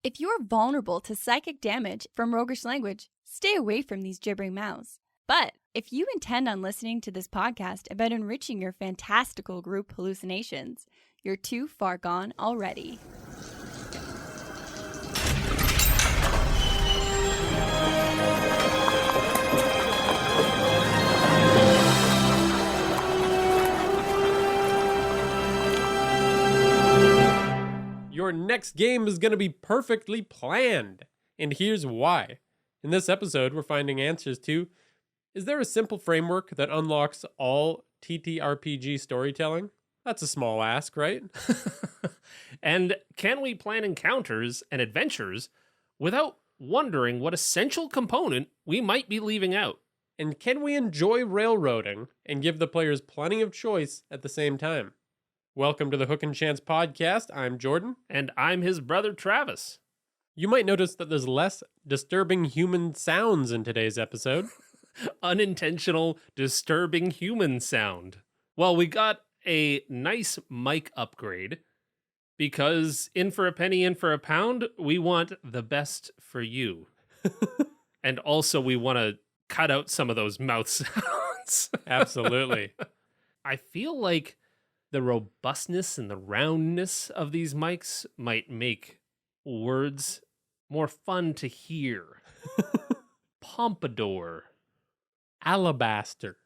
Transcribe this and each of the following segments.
If you're vulnerable to psychic damage from roguish language, stay away from these gibbering mouths. But if you intend on listening to this podcast about enriching your fantastical group hallucinations, you're too far gone already. Your next game is going to be perfectly planned. And here's why. In this episode, we're finding answers to, is there a simple framework that unlocks all TTRPG storytelling? That's a small ask, right? And can we plan encounters and adventures without wondering what essential component we might be leaving out? And can we enjoy railroading and give the players plenty of choice at the same time? Welcome to the Hook and Chance podcast. I'm Jordan. And I'm his brother, Travis. You might notice that there's less disturbing human sounds in today's episode. Unintentional, disturbing human sound. Well, we got a nice mic upgrade because in for a penny, in for a pound, we want the best for you. And also we want to cut out some of those mouth sounds. Absolutely. I feel like the robustness and the roundness of these mics might make words more fun to hear. Pompadour. Alabaster.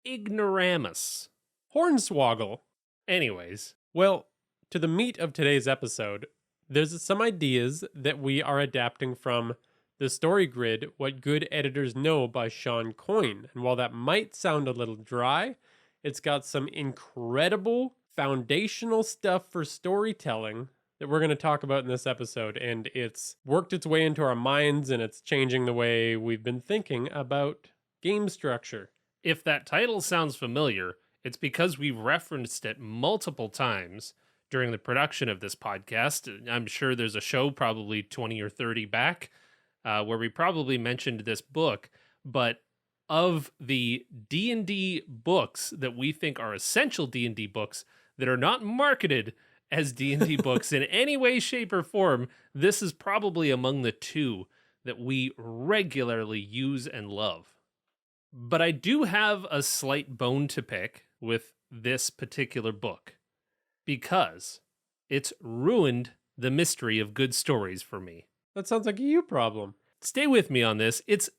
Ignoramus. Hornswoggle. Anyways. Well, to the meat of today's episode, there's some ideas that we are adapting from the story grid, What Good Editors Know by Shawn Coyne. And while that might sound a little dry, it's got some incredible foundational stuff for storytelling that we're going to talk about in this episode. And it's worked its way into our minds and it's changing the way we've been thinking about game structure. If that title sounds familiar, it's because we've referenced it multiple times during the production of this podcast. I'm sure there's a show probably 20 or 30 back where we probably mentioned this book, but of the D&D books that we think are essential D&D books that are not marketed as D&D books in any way, shape, or form, this is probably among the two that we regularly use and love. But I do have a slight bone to pick with this particular book because it's ruined the mystery of good stories for me. That sounds like a you problem. Stay with me on this. It's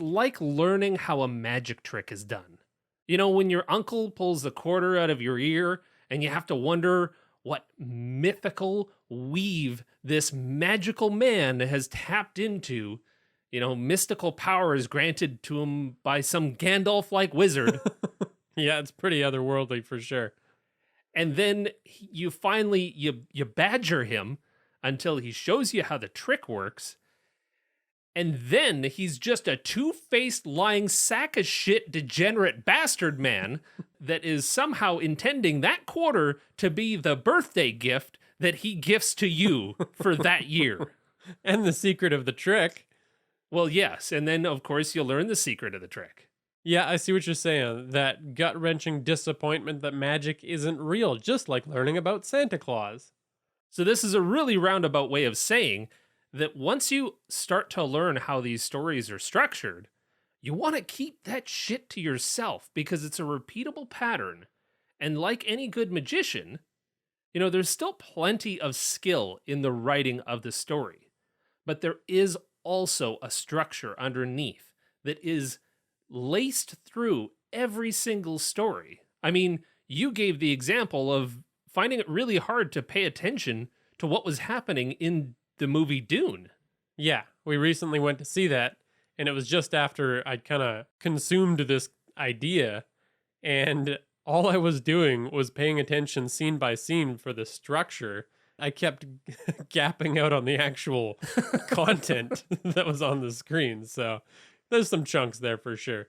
like learning how a magic trick is done. You know, when your uncle pulls the quarter out of your ear and you have to wonder what mythical weave this magical man has tapped into, you know, mystical powers granted to him by some Gandalf-like wizard. Yeah, it's pretty otherworldly for sure. And then you finally, you badger him until he shows you how the trick works. And then he's just a two-faced lying sack of shit degenerate bastard man that is somehow intending that quarter to be the birthday gift that he gifts to you for that year. And the secret of the trick. Well, yes. And then, of course, you'll learn the secret of the trick. Yeah, I see what you're saying. That gut-wrenching disappointment that magic isn't real, just like learning about Santa Claus. So this is a really roundabout way of saying that once you start to learn how these stories are structured, you want to keep that shit to yourself because it's a repeatable pattern. And like any good magician, you know, there's still plenty of skill in the writing of the story. But there is also a structure underneath that is laced through every single story. I mean, you gave the example of finding it really hard to pay attention to what was happening in the movie Dune. Yeah, we recently went to see that, and it was just after I'd kind of consumed this idea, and all I was doing was paying attention scene by scene for the structure. I kept gapping out on the actual content that was on the screen, so there's some chunks there for sure.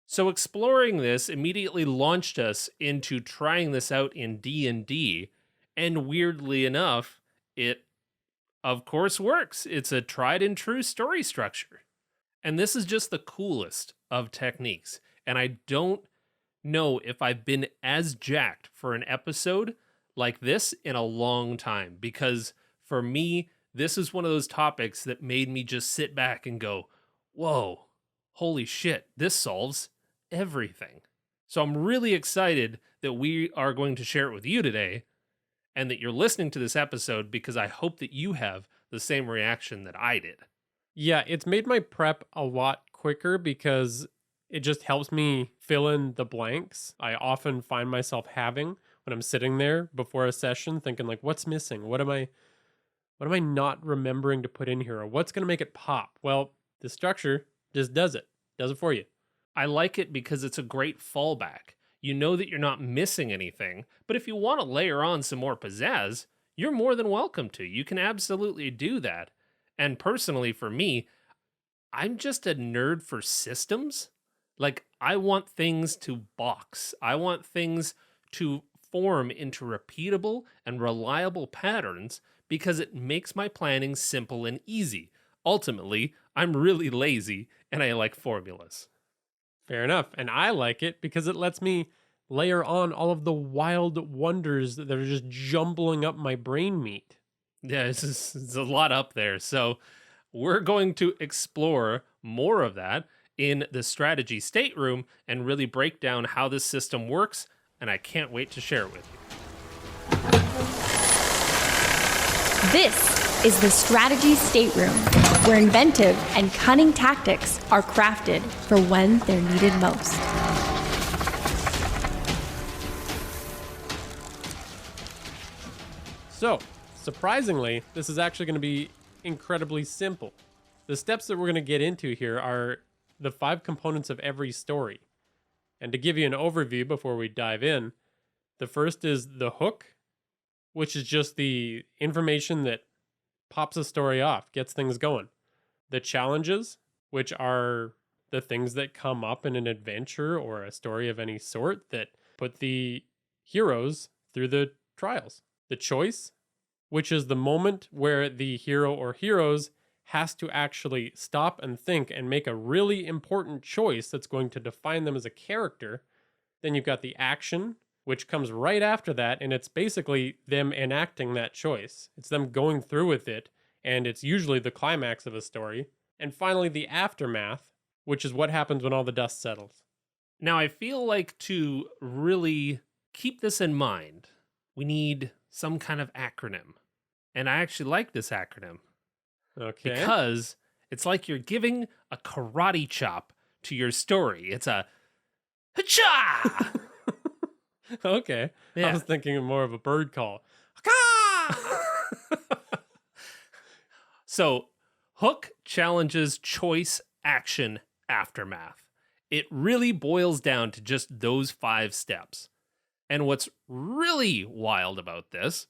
So exploring this immediately launched us into trying this out in D&D, and weirdly enough, it of course works. It's a tried and true story structure. And this is just the coolest of techniques. And I don't know if I've been as jacked for an episode like this in a long time, because for me, this is one of those topics that made me just sit back and go, whoa, holy shit, this solves everything. So I'm really excited that we are going to share it with you today and that you're listening to this episode because I hope that you have the same reaction that I did. Yeah, it's made my prep a lot quicker because it just helps me fill in the blanks I often find myself having when I'm sitting there before a session thinking like, what's missing? What am I not remembering to put in here? Or what's going to make it pop? Well, the structure just does it for you. I like it because it's a great fallback. You know that you're not missing anything, but if you want to layer on some more pizzazz, you're more than welcome to. You can absolutely do that. And personally, for me, I'm just a nerd for systems. Like, I want things to box. I want things to form into repeatable and reliable patterns because it makes my planning simple and easy. Ultimately, I'm really lazy and I like formulas. Fair enough. And I like it because it lets me layer on all of the wild wonders that are just jumbling up my brain meat. Yeah, it's a lot up there. So we're going to explore more of that in the Strategy Stateroom and really break down how this system works. And I can't wait to share it with you. This is the Strategy Stateroom, where inventive and cunning tactics are crafted for when they're needed most. So, surprisingly, this is actually going to be incredibly simple. The steps that we're going to get into here are the 5 components of every story. And to give you an overview before we dive in, the first is the hook, which is just the information that pops a story off, gets things going. The challenges, which are the things that come up in an adventure or a story of any sort that put the heroes through the trials. The choice, which is the moment where the hero or heroes has to actually stop and think and make a really important choice that's going to define them as a character. Then you've got the action, which comes right after that, and it's basically them enacting that choice. It's them going through with it, and it's usually the climax of a story. And finally, the aftermath, which is what happens when all the dust settles. Now, I feel like to really keep this in mind, we need some kind of acronym. And I actually like this acronym. Okay. Because it's like you're giving a karate chop to your story. It's a ha-cha! Okay. Yeah. I was thinking of more of a bird call. So, hook challenges choice, action, aftermath. It really boils down to just those 5 steps. And what's really wild about this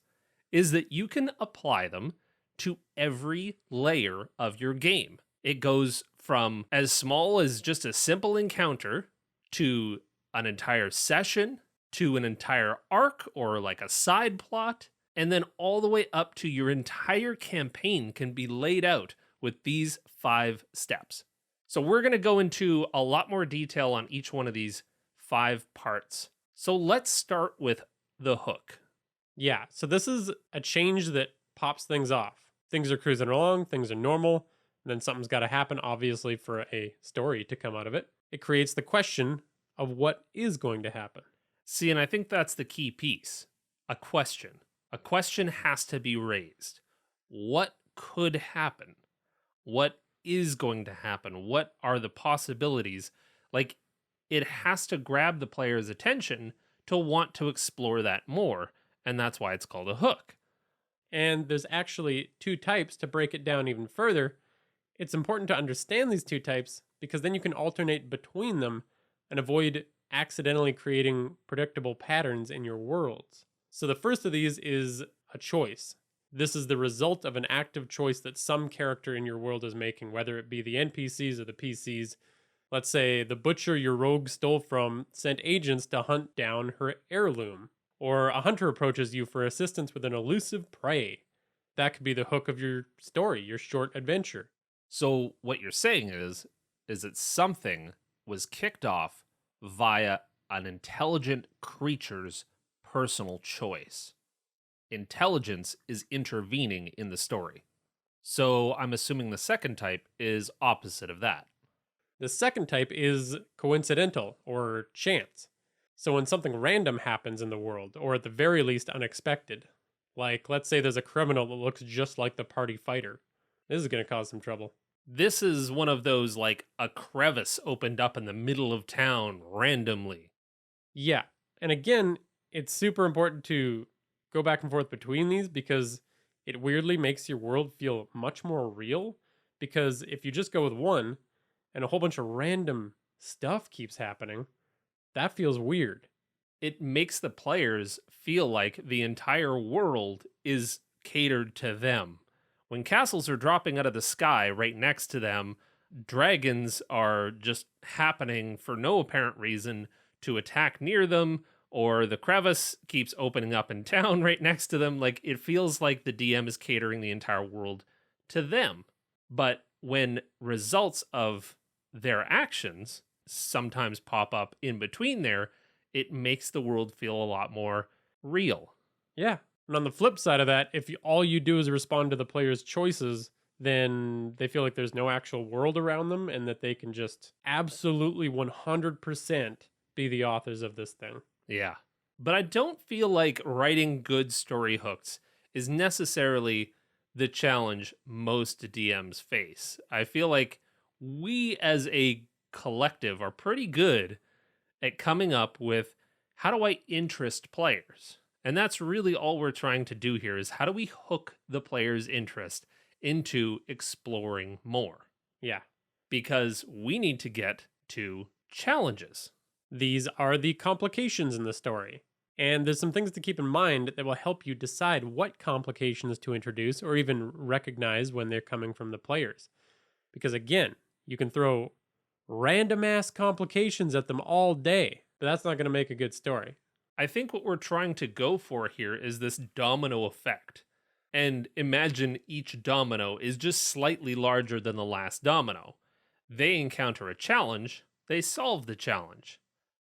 is that you can apply them to every layer of your game. It goes from as small as just a simple encounter to an entire session to an entire arc or like a side plot, and then all the way up to your entire campaign can be laid out with these 5 steps. So we're going to go into a lot more detail on each one of these 5 parts. So let's start with the hook. Yeah, so this is a change that pops things off. Things are cruising along, things are normal, and then something's got to happen, obviously, for a story to come out of it. It creates the question of what is going to happen. See, and I think that's the key piece. A question. A question has to be raised. What could happen? What is going to happen? What are the possibilities? Like, it has to grab the player's attention to want to explore that more, and that's why it's called a hook. And there's actually 2 types to break it down even further. It's important to understand these 2 types because then you can alternate between them and avoid accidentally creating predictable patterns in your worlds. So the first of these is a choice. This is the result of an active choice that some character in your world is making, whether it be the NPCs or the PCs. Let's say the butcher your rogue stole from sent agents to hunt down her heirloom, or a hunter approaches you for assistance with an elusive prey. That could be the hook of your story, your short adventure. So what you're saying is that something was kicked off via an intelligent creature's personal choice. Intelligence is intervening in the story. So I'm assuming the second type is opposite of that. The second type is coincidental or chance. So when something random happens in the world, or at the very least unexpected, like let's say there's a criminal that looks just like the party fighter, this is going to cause some trouble. This is one of those like a crevice opened up in the middle of town randomly. Yeah. And again, it's super important to go back and forth between these because it weirdly makes your world feel much more real. Because if you just go with one and a whole bunch of random stuff keeps happening, that feels weird. It makes the players feel like the entire world is catered to them. When castles are dropping out of the sky right next to them, dragons are just happening for no apparent reason to attack near them, or the crevice keeps opening up in town right next to them. Like, it feels like the DM is catering the entire world to them. But when results of their actions sometimes pop up in between there, it makes the world feel a lot more real. Yeah. And on the flip side of that, if all you do is respond to the player's choices, then they feel like there's no actual world around them and that they can just absolutely 100% be the authors of this thing. Yeah. But I don't feel like writing good story hooks is necessarily the challenge most DMs face. I feel like we as a collective are pretty good at coming up with how do I interest players? And that's really all we're trying to do here is how do we hook the player's interest into exploring more? Yeah. Because we need to get to challenges. These are the complications in the story. And there's some things to keep in mind that will help you decide what complications to introduce or even recognize when they're coming from the players. Because again, you can throw random ass complications at them all day, but that's not going to make a good story. I think what we're trying to go for here is this domino effect. And imagine each domino is just slightly larger than the last domino. They encounter a challenge, they solve the challenge.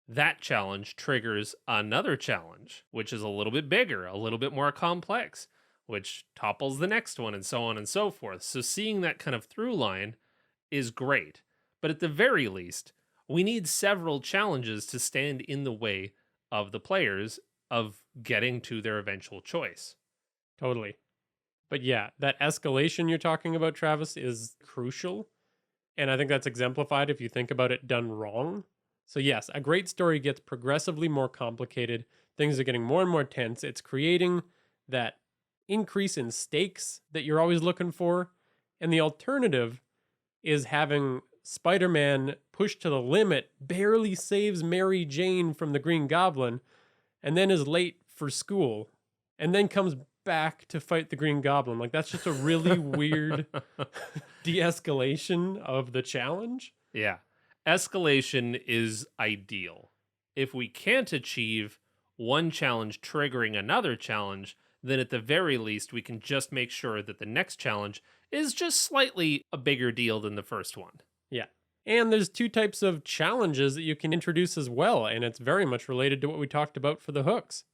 That challenge triggers another challenge, which is a little bit bigger, a little bit more complex, which topples the next one, and so on and so forth. So seeing that kind of through line is great. But at the very least, we need several challenges to stand in the way of the players of getting to their eventual choice. Totally. But yeah, that escalation you're talking about, Travis, is crucial. And I think that's exemplified if you think about it done wrong. So yes, a great story gets progressively more complicated. Things are getting more and more tense. It's creating that increase in stakes that you're always looking for. And the alternative is having Spider-Man pushed to the limit, barely saves Mary Jane from the Green Goblin, and then is late for school, and then comes back to fight the Green Goblin. Like, that's just a really weird de-escalation of the challenge. Yeah. Escalation is ideal. If we can't achieve one challenge triggering another challenge, then at the very least we can just make sure that the next challenge is just slightly a bigger deal than the first one. Yeah. And there's two types of challenges that you can introduce as well, and it's very much related to what we talked about for the hooks.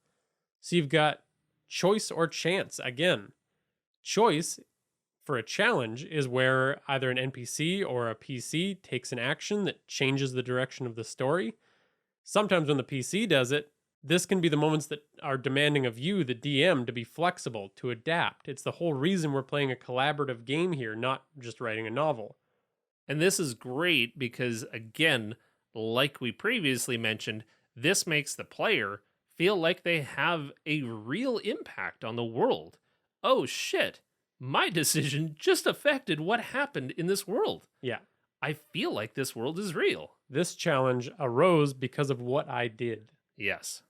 So you've got choice or chance. Again, choice for a challenge is where either an NPC or a PC takes an action that changes the direction of the story. Sometimes when the PC does it, this can be the moments that are demanding of you, the DM, to be flexible, to adapt. It's the whole reason we're playing a collaborative game here, not just writing a novel. And this is great because, again, like we previously mentioned, this makes the player feel like they have a real impact on the world. Oh shit, my decision just affected what happened in this world. Yeah. I feel like this world is real. This challenge arose because of what I did. Yes.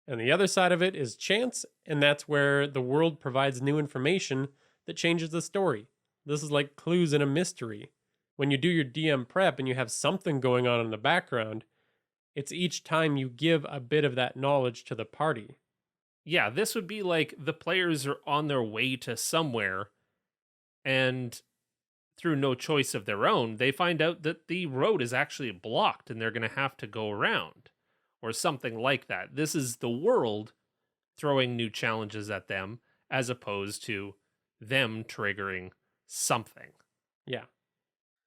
And the other side of it is chance, and that's where the world provides new information that changes the story. This is like clues in a mystery. When you do your DM prep and you have something going on in the background, it's each time you give a bit of that knowledge to the party. Yeah, this would be like the players are on their way to somewhere, and through no choice of their own, they find out that the road is actually blocked and they're going to have to go around, or something like that. This is the world throwing new challenges at them, as opposed to them triggering something. Yeah.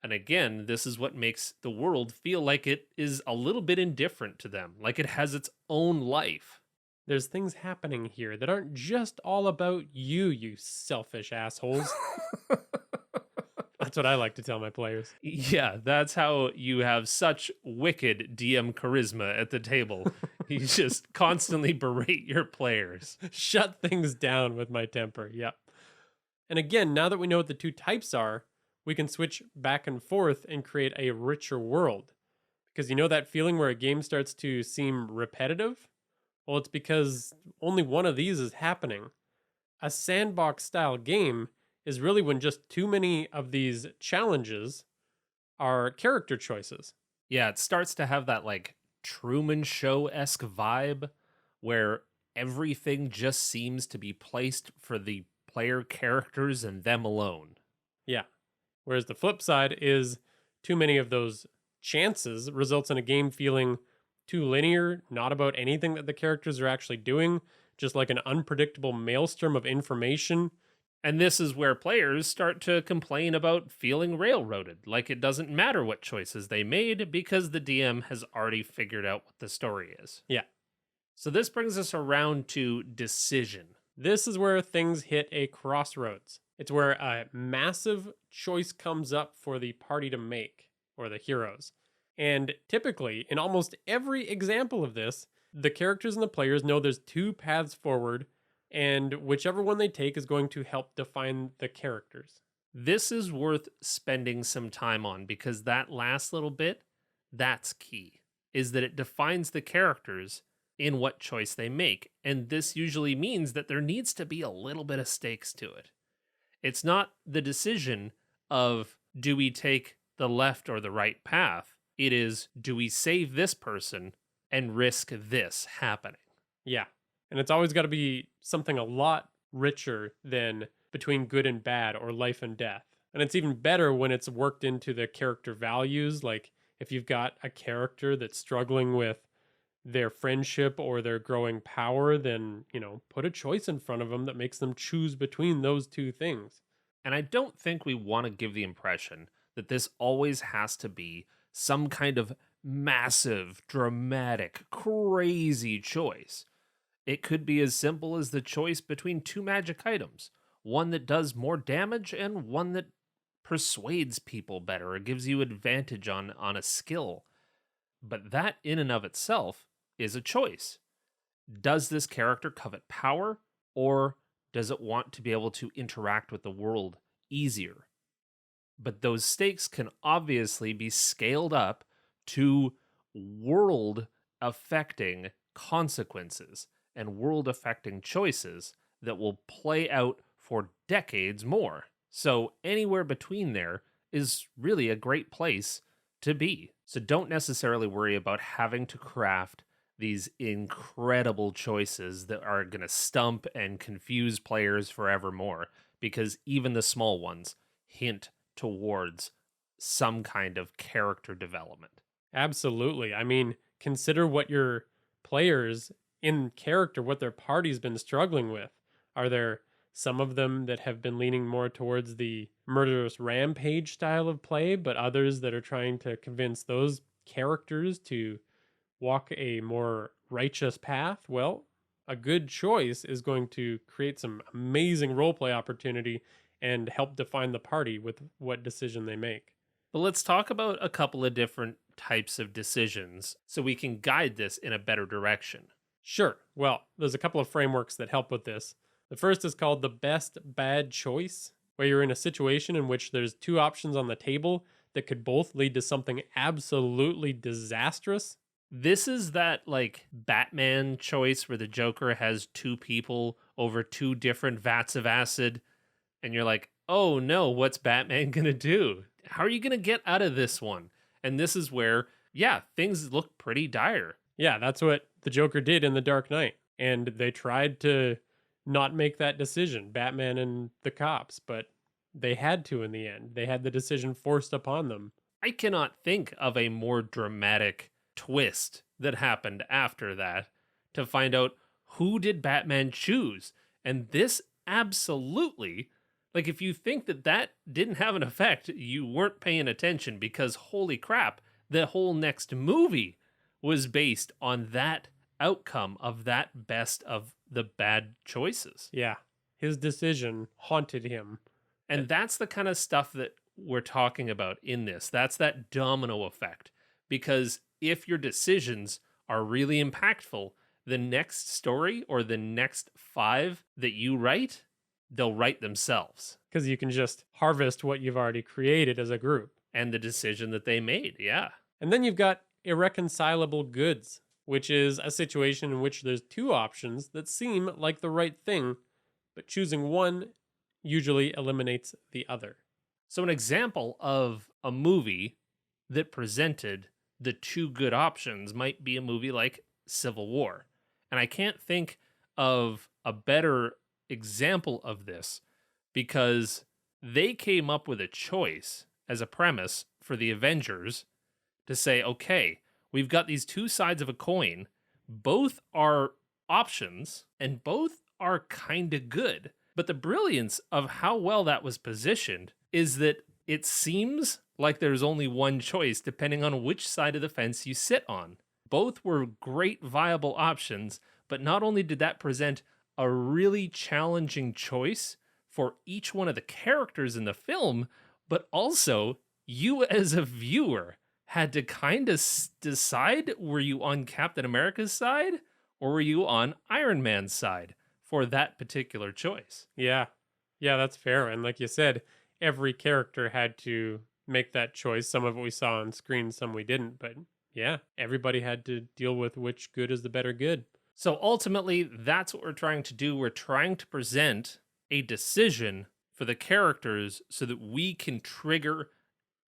And again, this is what makes the world feel like it is a little bit indifferent to them, like it has its own life. There's things happening here that aren't just all about you, you selfish assholes. That's what I like to tell my players. Yeah, that's how you have such wicked DM charisma at the table. You just constantly berate your players. Shut things down with my temper. Yep. And again, now that we know what the two types are, we can switch back and forth and create a richer world. Because you know that feeling where a game starts to seem repetitive? Well, it's because only one of these is happening. A sandbox style game is really when just too many of these challenges are character choices. Yeah, it starts to have that like Truman Show-esque vibe where everything just seems to be placed for the player characters and them alone. Yeah. Whereas the flip side is too many of those chances results in a game feeling too linear, not about anything that the characters are actually doing, just like an unpredictable maelstrom of information. And this is where players start to complain about feeling railroaded, like it doesn't matter what choices they made because the DM has already figured out what the story is. Yeah. So this brings us around to decision. This is where things hit a crossroads. It's where a massive choice comes up for the party to make, or the heroes. And typically, in almost every example of this, the characters and the players know there's two paths forward, and whichever one they take is going to help define the characters. This is worth spending some time on because that last little bit, that's key, is that it defines the characters in what choice they make. And this usually means that there needs to be a little bit of stakes to it. It's not the decision of, do we take the left or the right path? It is, do we save this person and risk this happening? Yeah. And it's always got to be something a lot richer than between good and bad or life and death. And it's even better when it's worked into the character values. Like if you've got a character that's struggling with their friendship or their growing power, then, put a choice in front of them that makes them choose between those two things. And I don't think we want to give the impression that this always has to be some kind of massive, dramatic, crazy choice. It could be as simple as the choice between two magic items, one that does more damage and one that persuades people better or gives you advantage on a skill. But that in and of itself is a choice. Does this character covet power, or does it want to be able to interact with the world easier? But those stakes can obviously be scaled up to world-affecting consequences and world-affecting choices that will play out for decades more. So anywhere between there is really a great place to be. So don't necessarily worry about having to craft these incredible choices that are going to stump and confuse players forevermore, because even the small ones hint towards some kind of character development. Absolutely. I mean, consider what your players in character, what their party's been struggling with. Are there some of them that have been leaning more towards the murderous rampage style of play, but others that are trying to convince those characters to walk a more righteous path? Well, a good choice is going to create some amazing roleplay opportunity and help define the party with what decision they make. But let's talk about a couple of different types of decisions so we can guide this in a better direction. Sure. Well, there's a couple of frameworks that help with this. The first is called the best bad choice, where you're in a situation in which there's two options on the table that could both lead to something absolutely disastrous. This is that like Batman choice where the Joker has two people over two different vats of acid, and you're like, oh no, what's Batman gonna do? How are you gonna get out of this one? And this is where, yeah, things look pretty dire. Yeah, that's what the Joker did in The Dark Knight. And they tried to not make that decision, Batman and the cops, but they had to in the end. They had the decision forced upon them. I cannot think of a more dramatic twist that happened after that to find out who did Batman choose. And this absolutely, Like, if you think that that didn't have an effect, you weren't paying attention, because holy crap, the whole next movie was based on that outcome of that best of the bad choices. Yeah. His decision haunted him. And that's the kind of stuff that we're talking about in this. That's that domino effect. Because if your decisions are really impactful, the next story or the next 5 that you write, they'll write themselves. Because you can just harvest what you've already created as a group. And the decision that they made, yeah. And then you've got Irreconcilable Goods, which is a situation in which there's 2 options that seem like the right thing, but choosing one usually eliminates the other. So an example of a movie that presented the 2 good options might be a movie like Civil War. And I can't think of a better example of this, because they came up with a choice as a premise for the Avengers to say, okay, we've got these 2 sides of a coin. Both are options and both are kind of good. But the brilliance of how well that was positioned is that it seems like there's only one choice depending on which side of the fence you sit on. Both were great viable options, but not only did that present a really challenging choice for each one of the characters in the film, but also you as a viewer had to kind of decide, were you on Captain America's side or were you on Iron Man's side for that particular choice? Yeah. Yeah, that's fair. And like you said, every character had to make that choice. Some of it we saw on screen, some we didn't. But yeah, everybody had to deal with which good is the better good. So ultimately, that's what we're trying to do. We're trying to present a decision for the characters so that we can trigger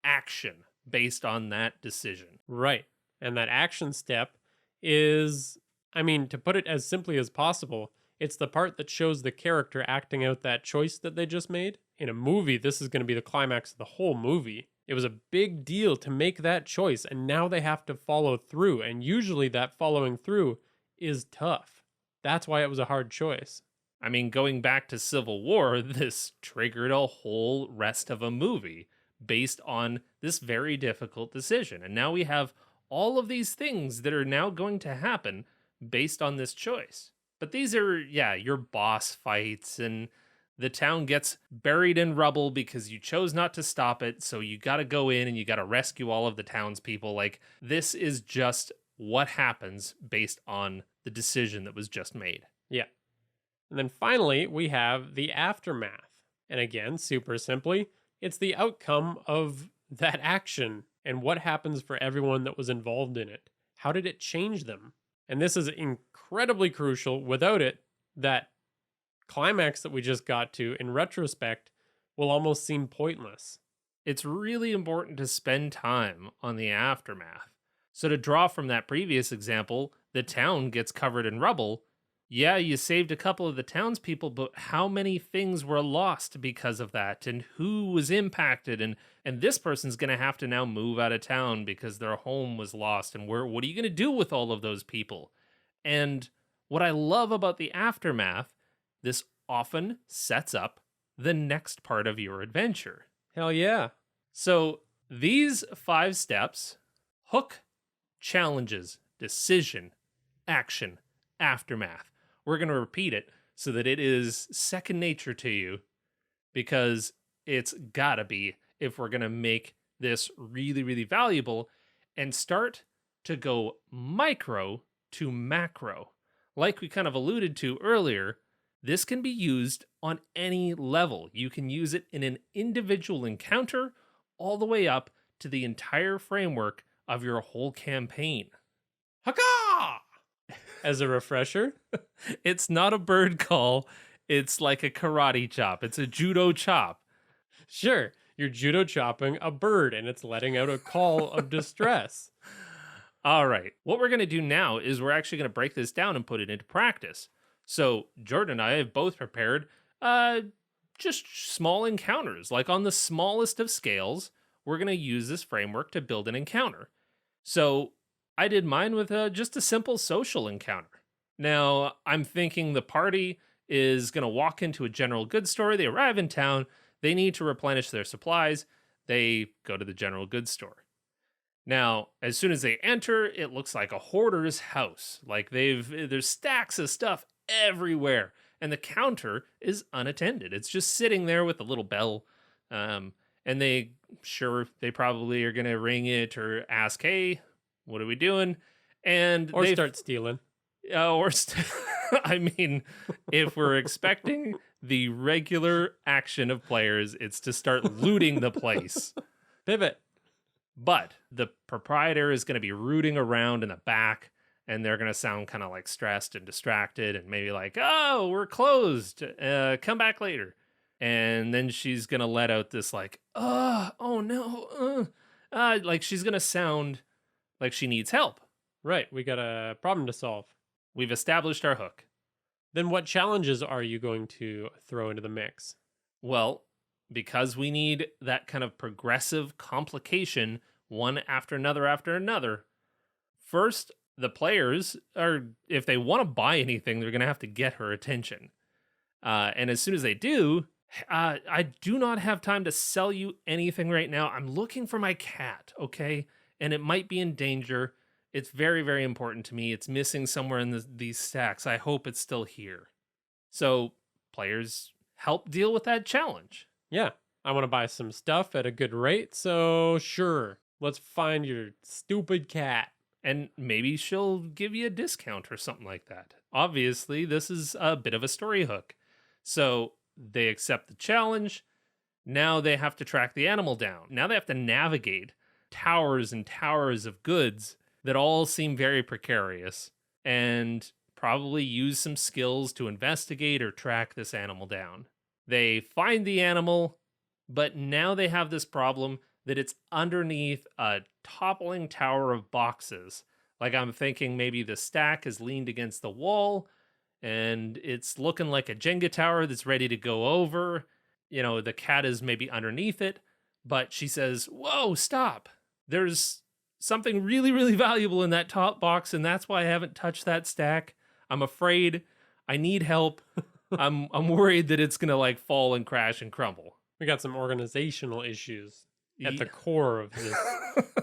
action based on that decision. Right. And that action step is, I mean, to put it as simply as possible, it's the part that shows the character acting out that choice that they just made. In a movie, this is going to be the climax of the whole movie. It was a big deal to make that choice, and now they have to follow through. And usually that following through is tough. That's why it was a hard choice. I mean, going back to Civil War, this triggered a whole rest of a movie based on this very difficult decision. And now we have all of these things that are now going to happen based on this choice. But these are, yeah, your boss fights, and the town gets buried in rubble because you chose not to stop it. So you got to go in and you got to rescue all of the townspeople. Like, this is just what happens based on the decision that was just made. Yeah. And then finally, we have the aftermath. And again, super simply, it's the outcome of that action and what happens for everyone that was involved in it. How did it change them? And this is incredibly crucial. Without it, that climax that we just got to, in retrospect, will almost seem pointless. It's really important to spend time on the aftermath. So to draw from that previous example, the town gets covered in rubble. Yeah, you saved a couple of the townspeople, but how many things were lost because of that? And who was impacted? And this person's going to have to now move out of town because their home was lost. And what are you going to do with all of those people? And what I love about the aftermath, this often sets up the next part of your adventure. Hell yeah. So these 5 steps: hook, challenges, decision, action, aftermath. We're going to repeat it so that it is second nature to you, because it's gotta be if we're going to make this really, really valuable and start to go micro to macro. Like we kind of alluded to earlier, this can be used on any level. You can use it in an individual encounter all the way up to the entire framework of your whole campaign. Haka! As a refresher, It's not a bird call. It's like a karate chop. It's a judo chop. sure, you're judo chopping a bird and it's letting out a call of distress. All right. What we're going to do now is we're actually going to break this down and put it into practice. So Jordan and I have both prepared just small encounters. Like on the smallest of scales, we're going to use this framework to build an encounter. So I did mine with just a simple social encounter. Now, I'm thinking the party is going to walk into a general goods store. They arrive in town. They need to replenish their supplies. They go to the general goods store. Now, as soon as they enter, it looks like a hoarder's house. Like there's stacks of stuff everywhere, and the counter is unattended. It's just sitting there with a little bell. And they probably are going to ring it or ask, "Hey, what are we doing?" And or start stealing. I mean, if we're expecting the regular action of players, it's to start looting the place. Pivot. But the proprietor is going to be rooting around in the back, and they're going to sound kind of like stressed and distracted and maybe like, "Oh, we're closed. Come back later." And then she's going to let out this like, "Oh no. Like she's going to sound like she needs help. Right. We got a problem to solve. We've established our hook. Then what challenges are you going to throw into the mix? Well, because we need that kind of progressive complication, one after another. First, the players are, if they want to buy anything, they're going to have to get her attention. And as soon as they do, I do not have time to sell you anything right now. I'm looking for my cat, okay? And it might be in danger. It's very, very important to me. It's missing somewhere in these stacks. I hope it's still here. So players help deal with that challenge. Yeah, I want to buy some stuff at a good rate, so sure, let's find your stupid cat. And maybe she'll give you a discount or something like that. Obviously, this is a bit of a story hook. So they accept the challenge. Now they have to track the animal down. Now they have to navigate towers and towers of goods that all seem very precarious, and probably use some skills to investigate or track this animal down. They find the animal, but now they have this problem that it's underneath a toppling tower of boxes. Like, I'm thinking maybe the stack is leaned against the wall and it's looking like a Jenga tower that's ready to go over. You know, the cat is maybe underneath it, but she says, "Whoa, stop. There's something really, really valuable in that top box, and that's why I haven't touched that stack. I'm afraid. I need help. I'm worried that it's going to like fall and crash and crumble." We got some organizational issues at the core of this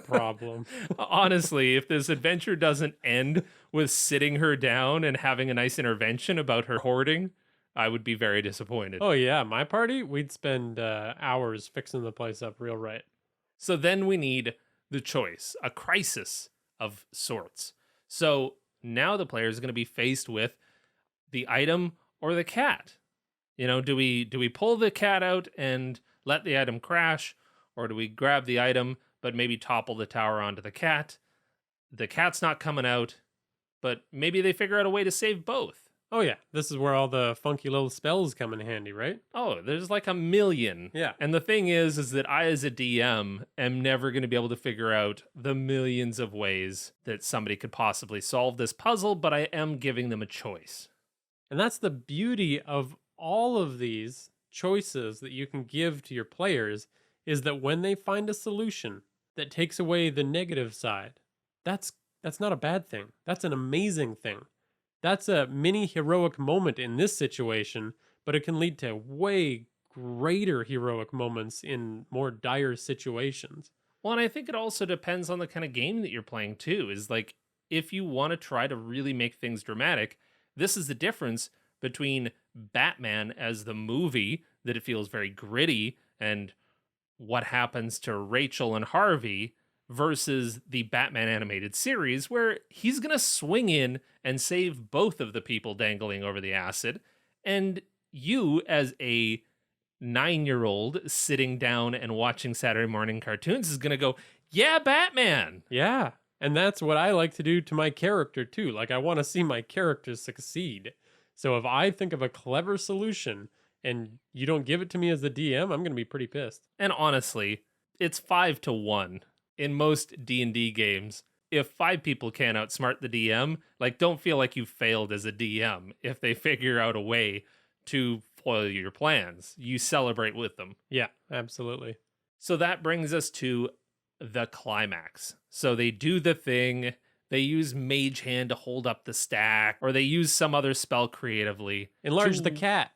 problem. Honestly, if this adventure doesn't end with sitting her down and having a nice intervention about her hoarding, I would be very disappointed. Oh yeah, my party, we'd spend hours fixing the place up real right. So then we need the choice, a crisis of sorts. So now the player is going to be faced with the item or the cat. You know, do we pull the cat out and let the item crash, or do we grab the item but maybe topple the tower onto the cat? The cat's not coming out, but maybe they figure out a way to save both. Oh yeah, this is where all the funky little spells come in handy, right? Oh, there's like a million. Yeah. And the thing is that I, as a DM, am never going to be able to figure out the millions of ways that somebody could possibly solve this puzzle, but I am giving them a choice. And that's the beauty of all of these choices that you can give to your players, is that when they find a solution that takes away the negative side, that's not a bad thing. That's an amazing thing. That's a mini heroic moment in this situation, but it can lead to way greater heroic moments in more dire situations. Well, and I think it also depends on the kind of game that you're playing too. Is like, if you want to try to really make things dramatic, this is the difference between Batman as the movie, that it feels very gritty, and what happens to Rachel and Harvey, versus the Batman animated series, where he's going to swing in and save both of the people dangling over the acid. And you, as a 9-year-old sitting down and watching Saturday morning cartoons, is going to go, "Yeah, Batman." Yeah. And that's what I like to do to my character too. Like, I want to see my character succeed. So if I think of a clever solution and you don't give it to me as the DM, I'm going to be pretty pissed. And honestly, it's 5-1 in most D&D games. If 5 people can't outsmart the DM, like, don't feel like you failed as a DM. If they figure out a way to foil your plans, you celebrate with them. Yeah, absolutely. So that brings us to the climax. So they do the thing. they use Mage Hand to hold up the stack, or they use some other spell creatively. Enlarge the cat.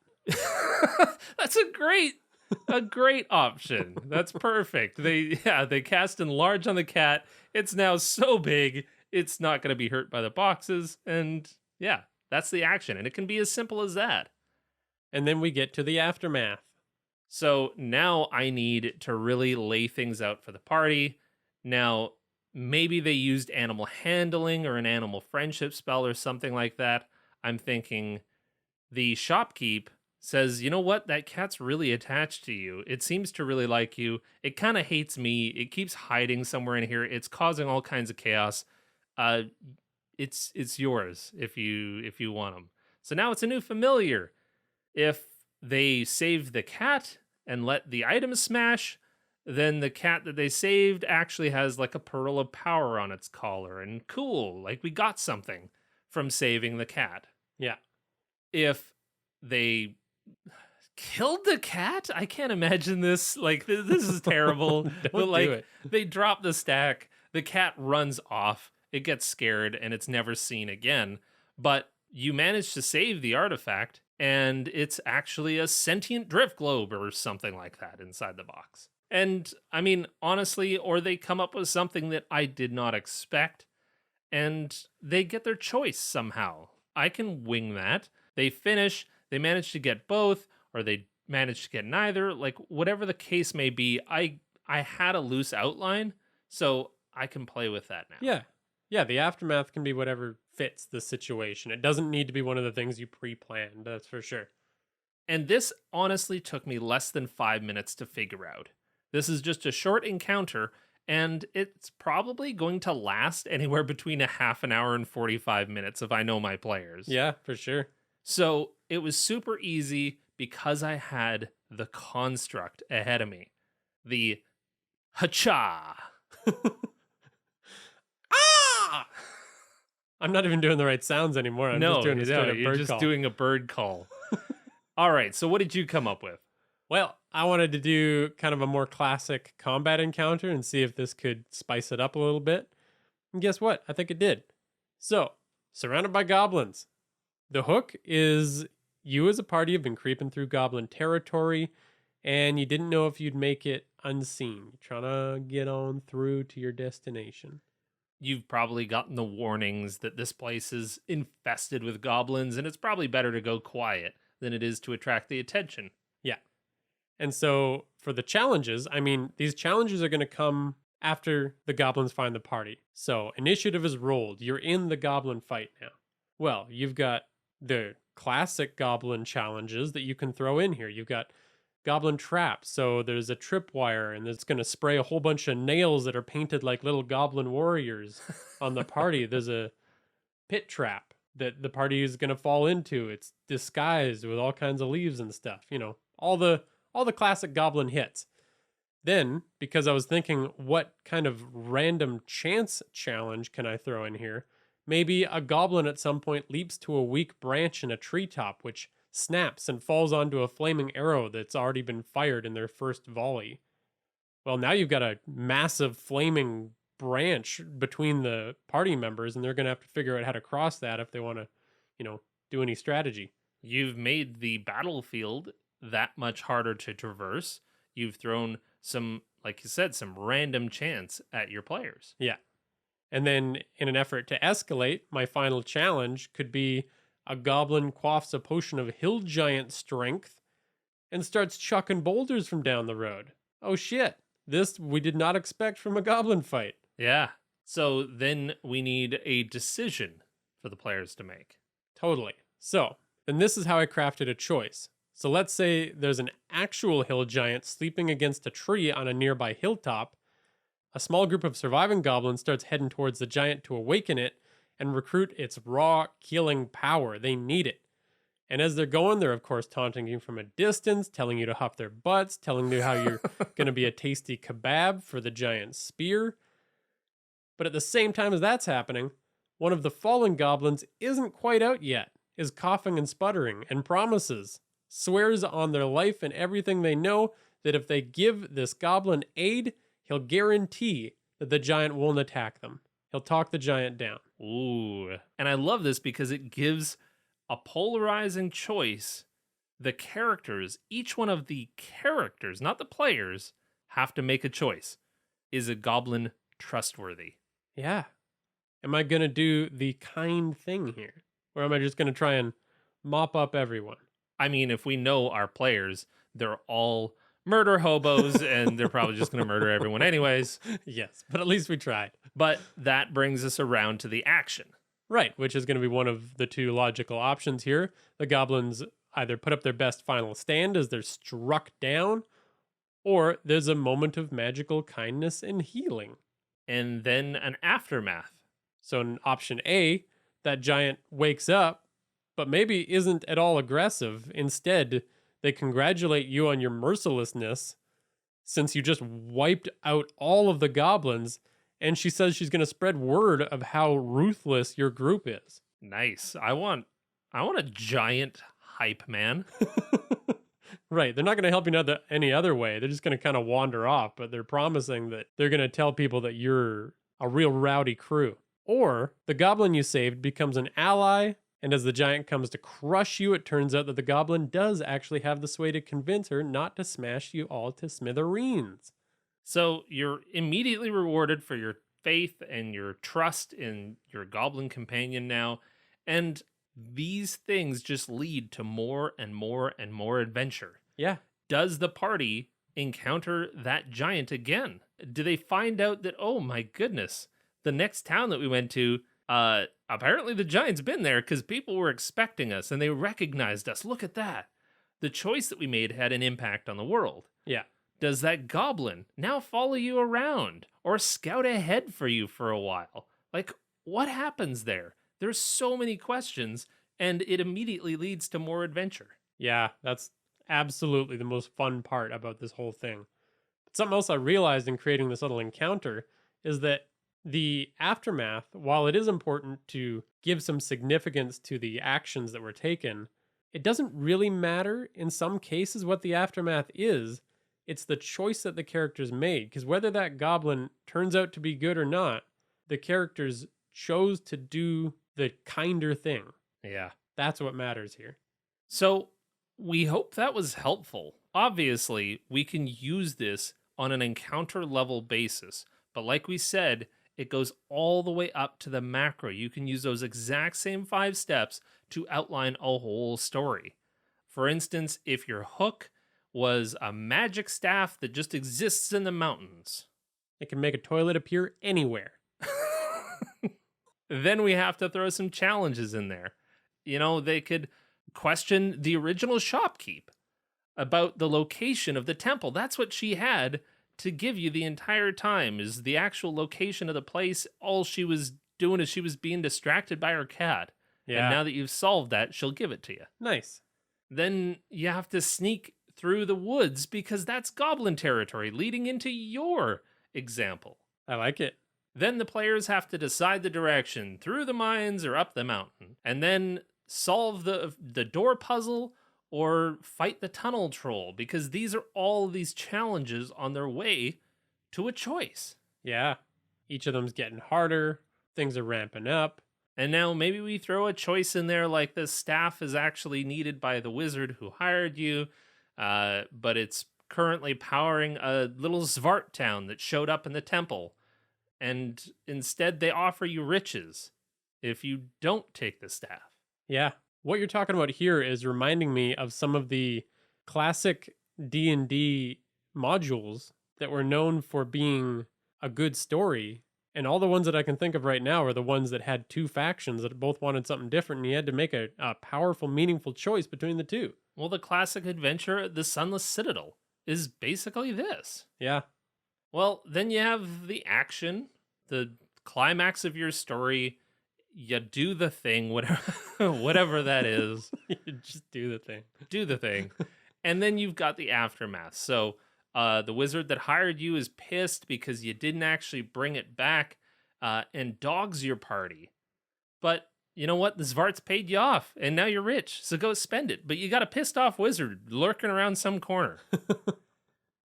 That's a great option. That's perfect. They cast Enlarge on the cat. It's now so big, it's not going to be hurt by the boxes. And yeah, that's the action. And it can be as simple as that. And then we get to the aftermath. So now I need to really lay things out for the party. Now, maybe they used animal handling or an animal friendship spell or something like that. I'm thinking the shopkeep says, you know what? That cat's really attached to you. It seems to really like you. It kind of hates me. It keeps hiding somewhere in here. It's causing all kinds of chaos. It's yours if you want them. So now it's a new familiar. If they save the cat and let the item smash, then the cat that they saved actually has like a pearl of power on its collar. And cool, like we got something from saving the cat. Yeah. If they killed the cat, I can't imagine this. Like this is terrible. But like do it. they drop the stack, the cat runs off, it gets scared, and it's never seen again. But you manage to save the artifact, and it's actually a sentient drift globe or something like that inside the box. And I mean, honestly, or they come up with something that I did not expect, and they get their choice somehow. I can wing that. They finish, they manage to get both, or they manage to get neither. Like, whatever the case may be, I had a loose outline, so I can play with that now. Yeah. Yeah, the aftermath can be whatever fits the situation. It doesn't need to be one of the things you pre-planned, that's for sure. And this honestly took me less than 5 minutes to figure out. This is just a short encounter, and it's probably going to last anywhere between a half an hour and 45 minutes if I know my players. Yeah, for sure. So it was super easy because I had the construct ahead of me. The hacha. Ah! I'm not even doing the right sounds anymore. I'm just doing a straight up you're bird just call. doing a bird call. All right, so what did you come up with? Well, I wanted to do kind of a more classic combat encounter and see if this could spice it up a little bit. And guess what? I think it did. So, surrounded by goblins. The hook is you as a party have been creeping through goblin territory, and you didn't know if you'd make it unseen. You're trying to get on through to your destination. You've probably gotten the warnings that this place is infested with goblins, and it's probably better to go quiet than it is to attract the attention. Yeah. And so for the challenges, I mean, these challenges are going to come after the goblins find the party. So initiative is rolled. You're in the goblin fight now. Well, you've got the classic goblin challenges that you can throw in here. You've got goblin traps. So there's a tripwire, and it's going to spray a whole bunch of nails that are painted like little goblin warriors on the party. There's a pit trap that the party is going to fall into. It's disguised with all kinds of leaves and stuff. You know, all the classic goblin hits. Then, because I was thinking, what kind of random chance challenge can I throw in here? Maybe a goblin at some point leaps to a weak branch in a treetop, which snaps and falls onto a flaming arrow that's already been fired in their first volley. Well, now you've got a massive flaming branch between the party members, and they're going to have to figure out how to cross that if they want to, do any strategy. You've made the battlefield that much harder to traverse. You've thrown some, like you said, some random chance at your players. Yeah. And then in an effort to escalate, my final challenge could be a goblin quaffs a potion of hill giant strength and starts chucking boulders from down the road. Oh shit. This we did not expect from a goblin fight. Yeah. So then we need a decision for the players to make. Totally. So then this is how I crafted a choice. So let's say there's an actual hill giant sleeping against a tree on a nearby hilltop. A small group of surviving goblins starts heading towards the giant to awaken it and recruit its raw, killing power. They need it. And as they're going, they're of course taunting you from a distance, telling you to huff their butts, telling you how you're going to be a tasty kebab for the giant spear. But at the same time as that's happening, one of the fallen goblins isn't quite out yet, is coughing and sputtering, and swears on their life and everything they know that if they give this goblin aid, he'll guarantee that the giant won't attack them. He'll talk the giant down. Ooh. And I love this because it gives a polarizing choice. The characters, each one of the characters, not the players, have to make a choice. Is a goblin trustworthy? Yeah. Am I going to do the kind thing here? Or am I just going to try and mop up everyone? I mean, if we know our players, they're all murder hobos and they're probably just going to murder everyone anyways. Yes, but at least we tried. But that brings us around to the action. Right, which is going to be one of the two logical options here. The goblins either put up their best final stand as they're struck down, or there's a moment of magical kindness and healing. And then an aftermath. So in option A, that giant wakes up, but maybe isn't at all aggressive. Instead, they congratulate you on your mercilessness since you just wiped out all of the goblins, and she says she's going to spread word of how ruthless your group is. Nice. I want a giant hype man. Right. They're not going to help you any other way. They're just going to kind of wander off, but they're promising that they're going to tell people that you're a real rowdy crew. Or the goblin you saved becomes an ally, and as the giant comes to crush you, it turns out that the goblin does actually have the sway to convince her not to smash you all to smithereens. So you're immediately rewarded for your faith and your trust in your goblin companion now. And these things just lead to more and more and more adventure. Yeah. Does the party encounter that giant again? Do they find out that, oh my goodness, the next town that we went to, apparently the giant's been there because people were expecting us and they recognized us. Look at that. The choice that we made had an impact on the world. Yeah. Does that goblin now follow you around or scout ahead for you for a while? Like, what happens there? There's so many questions, and it immediately leads to more adventure. Yeah, that's absolutely the most fun part about this whole thing. But something else I realized in creating this little encounter is that the aftermath, while it is important to give some significance to the actions that were taken, it doesn't really matter in some cases what the aftermath is. It's the choice that the characters made, because whether that goblin turns out to be good or not, the characters chose to do the kinder thing. Yeah. That's what matters here. So we hope that was helpful. Obviously, we can use this on an encounter level basis, but like we said, it goes all the way up to the macro. You can use those exact same 5 steps to outline a whole story. For instance, if your hook was a magic staff that just exists in the mountains, It can make a toilet appear anywhere. then we have to throw some challenges in there. You know, they could question the original shopkeep about the location of the temple. That's what she had to give you the entire time, is the actual location of the place. All she was doing is she was being distracted by her cat. Yeah. And now that you've solved that, she'll give it to you. Nice. Then you have to sneak through the woods because that's goblin territory leading into your example. I like it. Then the players have to decide the direction through the mines or up the mountain, and then solve the door puzzle or fight the tunnel troll, because these are all of these challenges on their way to a choice. Yeah. Each of them's getting harder. Things are ramping up. And now maybe we throw a choice in there like the staff is actually needed by the wizard who hired you, but it's currently powering a little Svart town that showed up in the temple. And instead they offer you riches if you don't take the staff. Yeah. What you're talking about here is reminding me of some of the classic D&D modules that were known for being a good story. And all the ones that I can think of right now are the ones that had 2 factions that both wanted something different, and you had to make a powerful, meaningful choice between the 2. Well, the classic adventure, The Sunless Citadel, is basically this. Yeah. Well, then you have the action, the climax of your story. You do the thing, whatever that is. Just do the thing. Do the thing. And then you've got the aftermath. So the wizard that hired you is pissed because you didn't actually bring it back and dogs your party. But you know what? The Svarts paid you off, and now you're rich, so go spend it. But you got a pissed off wizard lurking around some corner.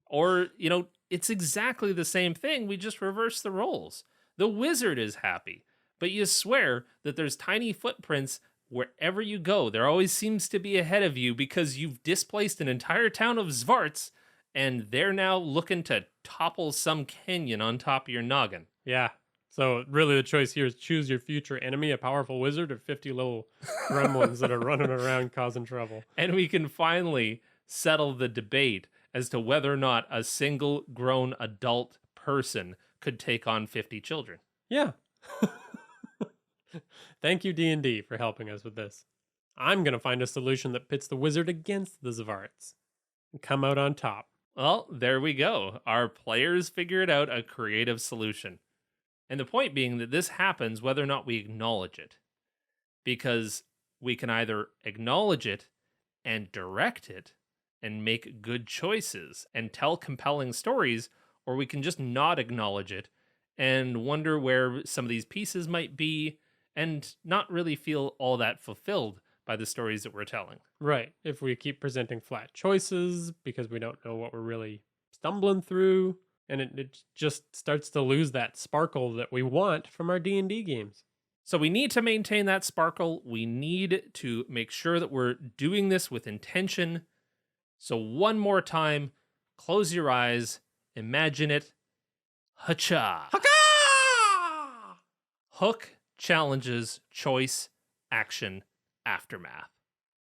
Or, you know, it's exactly the same thing. We just reverse the roles. The wizard is happy but you swear that there's tiny footprints wherever you go. There always seems to be ahead of you because you've displaced an entire town of Zvarts, and they're now looking to topple some canyon on top of your noggin. Yeah. So really the choice here is choose your future enemy, a powerful wizard or 50 little gremlins that are running around causing trouble. And we can finally settle the debate as to whether or not a single grown adult person could take on 50 children. Yeah. Thank you, D&D, for helping us with this. I'm going to find a solution that pits the wizard against the Zvarts and come out on top. Well, there we go. Our players figured out a creative solution. And the point being that this happens whether or not we acknowledge it. Because we can either acknowledge it and direct it and make good choices and tell compelling stories, or we can just not acknowledge it and wonder where some of these pieces might be and not really feel all that fulfilled by the stories that we're telling. Right. If we keep presenting flat choices because we don't know what we're really stumbling through, and it just starts to lose that sparkle that we want from our D&D games. So we need to maintain that sparkle. We need to make sure that we're doing this with intention. So one more time, close your eyes, imagine it. Ha-cha! Haka! Hook challenges choice, action, aftermath.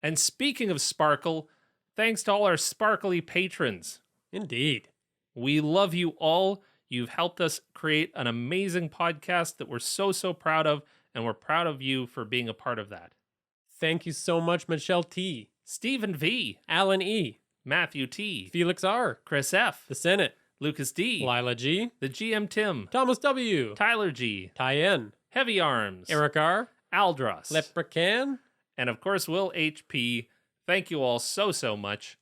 And speaking of sparkle, thanks to all our sparkly patrons. Indeed. We love you all. You've helped us create an amazing podcast that we're so proud of, and we're proud of you for being a part of that. Thank you so much, Michelle T., Stephen V., Alan E., Matthew T., Felix R., Chris F., The Senate, Lucas D., Lila G., the GM Tim, Thomas W., Tyler G., Tyen, Heavy Arms, Eric R., Aldros, Leprechaun, and of course Will HP. Thank you all so much.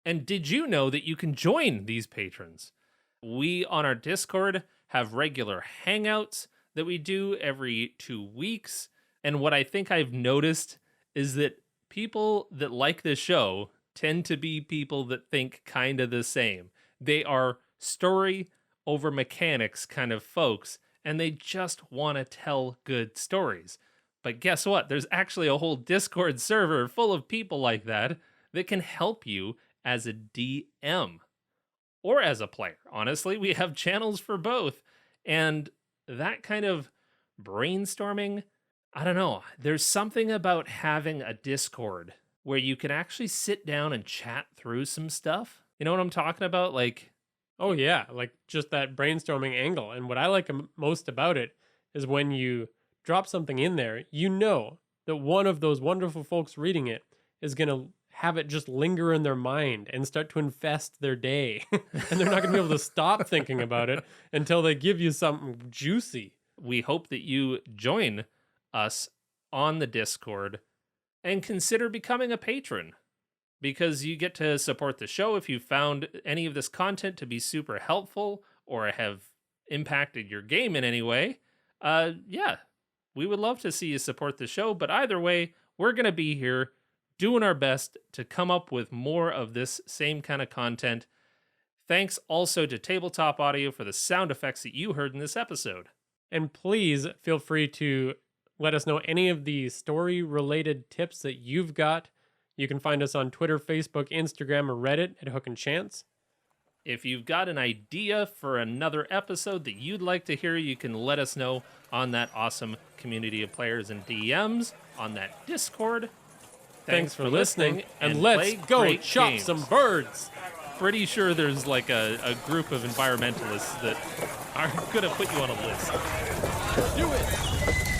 And did you know that you can join these patrons? We on our Discord have regular hangouts that we do every 2 weeks. And what I think I've noticed is that people that like this show tend to be people that think kind of the same. They are story over mechanics kind of folks, and they just want to tell good stories. But guess what? There's actually a whole Discord server full of people like that can help you as a DM or as a player. Honestly, we have channels for both. And that kind of brainstorming, I don't know. There's something about having a Discord where you can actually sit down and chat through some stuff. You know what I'm talking about? Like, oh yeah, like just that brainstorming angle. And what I like most about it is when you drop something in there, you know that one of those wonderful folks reading it is going to have it just linger in their mind and start to infest their day. And they're not going to be able to stop thinking about it until they give you something juicy. We hope that you join us on the Discord and consider becoming a patron, because you get to support the show if you found any of this content to be super helpful or have impacted your game in any way. Yeah, we would love to see you support the show, but either way, we're going to be here doing our best to come up with more of this same kind of content. Thanks also to Tabletop Audio for the sound effects that you heard in this episode. And please feel free to let us know any of the story-related tips that you've got. You can find us on Twitter, Facebook, Instagram, or Reddit at Hook and Chance. If you've got an idea for another episode that you'd like to hear, you can let us know on that awesome community of players and DMs on that Discord. Thanks for listening, and let's go chop some birds. Pretty sure there's like a group of environmentalists that are going to put you on a list. Do it!